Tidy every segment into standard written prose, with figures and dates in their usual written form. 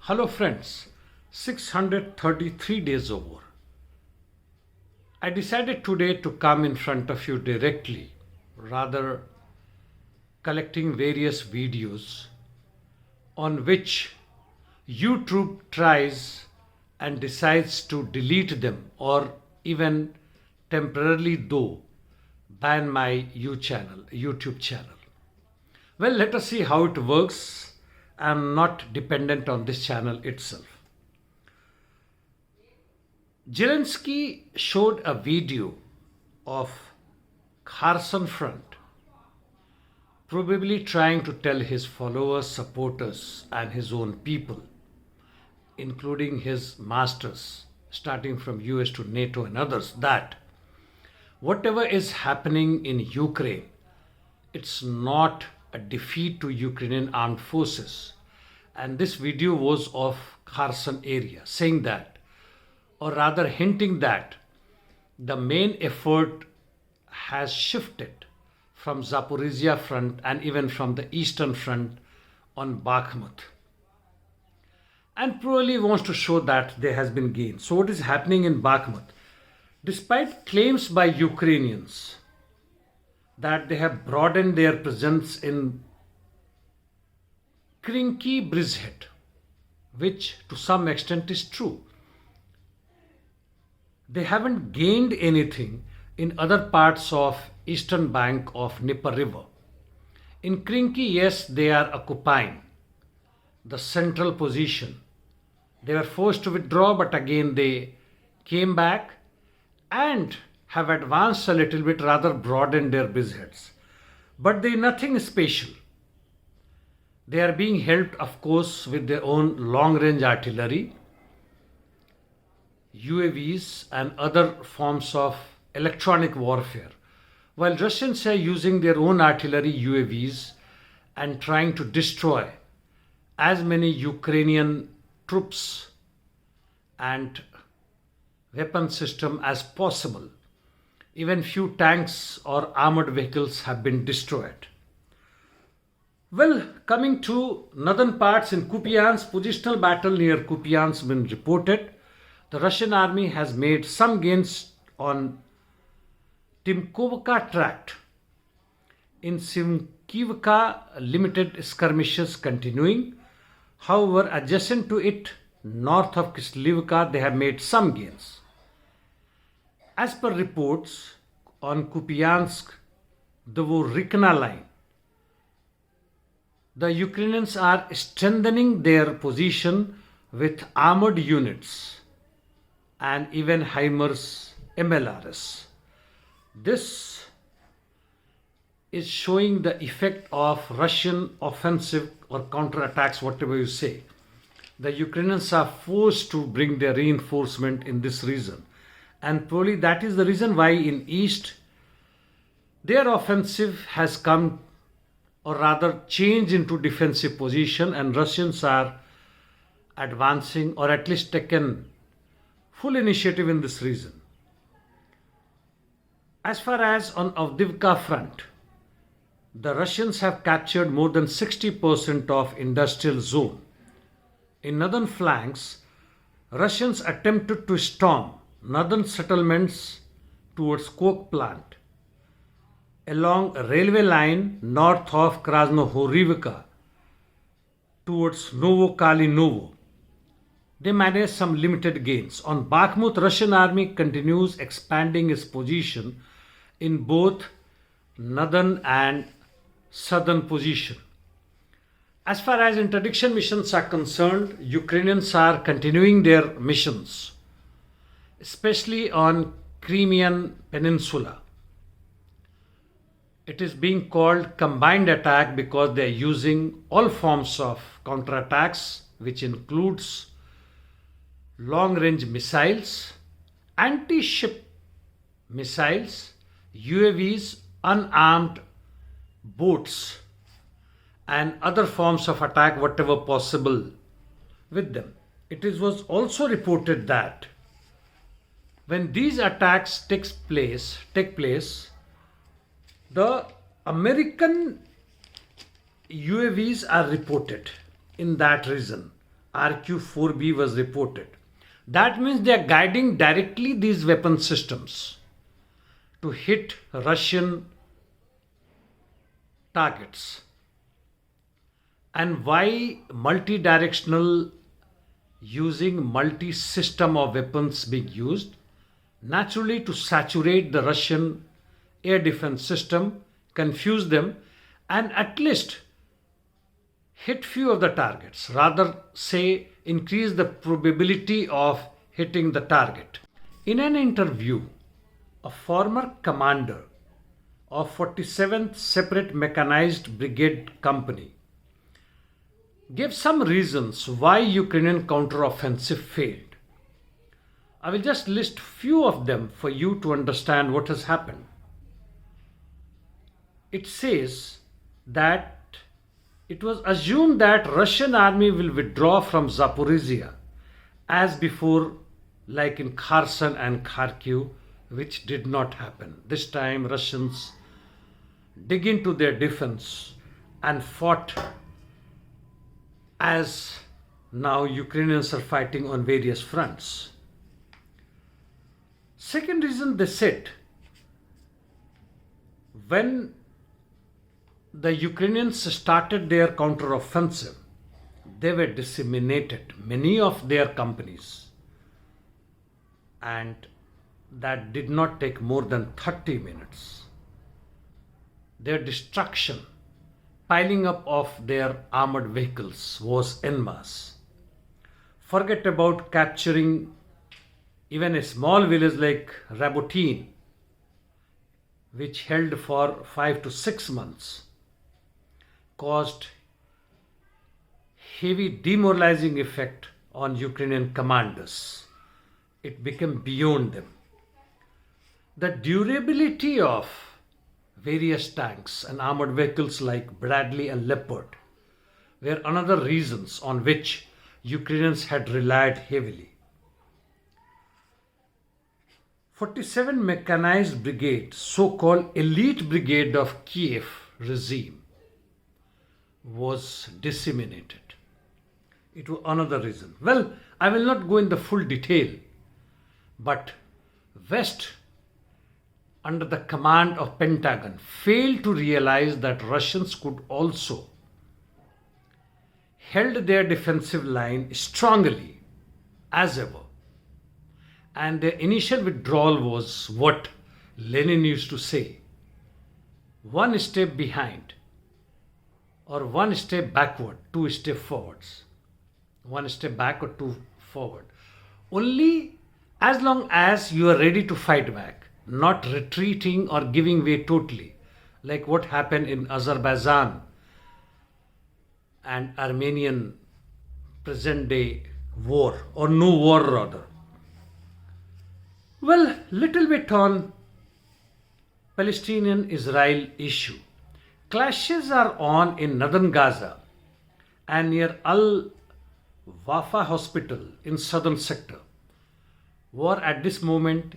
Hello friends, 633 days over. I decided today to come in front of you directly, rather collecting various videos on which YouTube tries and decides to delete them or even temporarily though ban my YouTube channel. Well, let us see how it works. I'm not dependent on this channel itself. Zelensky showed a video of Kherson front, probably trying to tell his followers, supporters, and his own people, including his masters, starting from US to NATO and others, that whatever is happening in Ukraine, it's not a defeat to Ukrainian armed forces. And this video was of Kherson area, saying that, or rather hinting that, the main effort has shifted from Zaporizhia front and even from the eastern front on Bakhmut. And probably wants to show that there has been gain. So what is happening in Bakhmut? Despite claims by Ukrainians that they have broadened their presence in Krynki Bridgehead, which to some extent is true. They haven't gained anything in other parts of eastern bank of Dnieper River. In Krynki, yes, they are occupying the central position. They were forced to withdraw, but again they came back and have advanced a little bit, rather broadened their bridgeheads. But there is nothing special. They are being helped, of course, with their own long-range artillery, UAVs and other forms of electronic warfare, while Russians are using their own artillery, UAVs, and trying to destroy as many Ukrainian troops and weapon system as possible. Even few tanks or armored vehicles have been destroyed. Well, coming to northern parts in Kupiansk, positional battle near Kupiansk has been reported. The Russian army has made some gains on Timkovka tract. In Simkivka, limited skirmishes continuing. However, adjacent to it, north of Kislivka, they have made some gains. As per reports on Kupiansk-Dvorikna line, the Ukrainians are strengthening their position with armored units and even HIMARS MLRS. This is showing the effect of Russian offensive or counterattacks, whatever you say. The Ukrainians are forced to bring their reinforcement in this region. And probably that is the reason why in East, their offensive has come, or rather changed into defensive position, and Russians are advancing or at least taken full initiative in this region. As far as on Avdiivka front, the Russians have captured more than 60% of industrial zone. In northern flanks, Russians attempted to storm northern settlements towards coke plant along a railway line north of Krasnohorivka towards Novokalinovo. They managed some limited gains. On Bakhmut, Russian army continues expanding its position in both northern and southern position. As far as interdiction missions are concerned, Ukrainians are continuing their missions, especially on Crimean Peninsula. It is being called combined attack because they are using all forms of counterattacks, which includes long-range missiles, anti-ship missiles, UAVs, unarmed boats, and other forms of attack, whatever possible with them. Was also reported that when these attacks take place, the American UAVs are reported in that region, RQ-4B was reported. That means they are guiding directly these weapon systems to hit Russian targets. And why multi-directional, using multi-system of weapons being used? Naturally, to saturate the Russian air defense system, confuse them, and at least hit few of the targets, rather say increase the probability of hitting the target. In an interview, a former commander of 47th Separate Mechanized Brigade Company gave some reasons why Ukrainian counteroffensive failed. I will just list few of them for you to understand what has happened. It says that it was assumed that Russian army will withdraw from Zaporizhia as before, like in Kherson and Kharkiv, which did not happen. This time Russians dig into their defense and fought as now Ukrainians are fighting on various fronts. Second reason, they said, when the Ukrainians started their counteroffensive, they were disseminated, many of their companies, and that did not take more than 30 minutes. Their destruction, piling up of their armored vehicles was en masse. Forget about capturing even a small village like Rabotin, which held for 5 to 6 months, caused heavy demoralizing effect on Ukrainian commanders. It became beyond them. The durability of various tanks and armored vehicles like Bradley and Leopard were another reasons on which Ukrainians had relied heavily. 47 Mechanized Brigade, so-called elite brigade of Kiev regime, was disseminated. It was another reason. Well, I will not go in the full detail, but West, under the command of Pentagon, failed to realize that Russians could also held their defensive line strongly as ever. And their initial withdrawal was what Lenin used to say, one step behind or one step backward, two steps forwards. One step back or two forward. Only as long as you are ready to fight back, not retreating or giving way totally, like what happened in Azerbaijan and Armenian present day war, or no war rather. Well, little bit on Palestinian Israel issue. Clashes are on in northern Gaza and near Al Wafa hospital in southern sector. War at this moment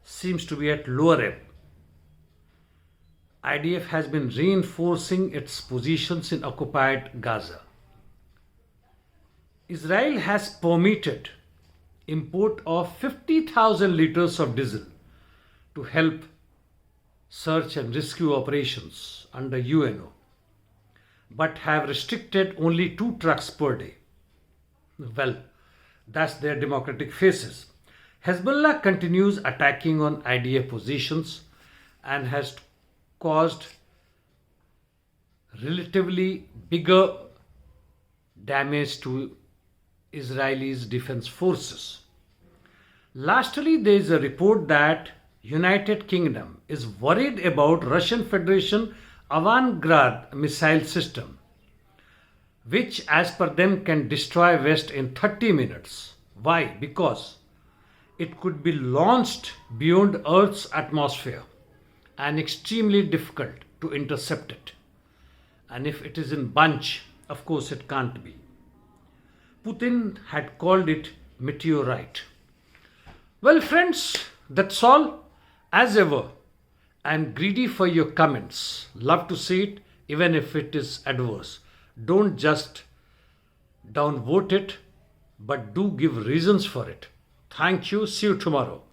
seems to be at lower ebb. IDF has been reinforcing its positions in occupied Gaza. Israel has permitted import of 50,000 liters of diesel to help search and rescue operations under UNO, but have restricted only 2 trucks per day. Well, that's their democratic faces. Hezbollah continues attacking on IDF positions and has caused relatively bigger damage to Israel's defense forces. Lastly, there is a report that United Kingdom is worried about Russian Federation Avangard missile system, which as per them can destroy West in 30 minutes. Why? Because it could be launched beyond Earth's atmosphere and extremely difficult to intercept it. And if it is in bunch, of course it can't be. Putin had called it meteorite. Well friends, that's all. As ever, I am greedy for your comments. Love to see it even if it is adverse. Don't just downvote it but do give reasons for it. Thank you. See you tomorrow.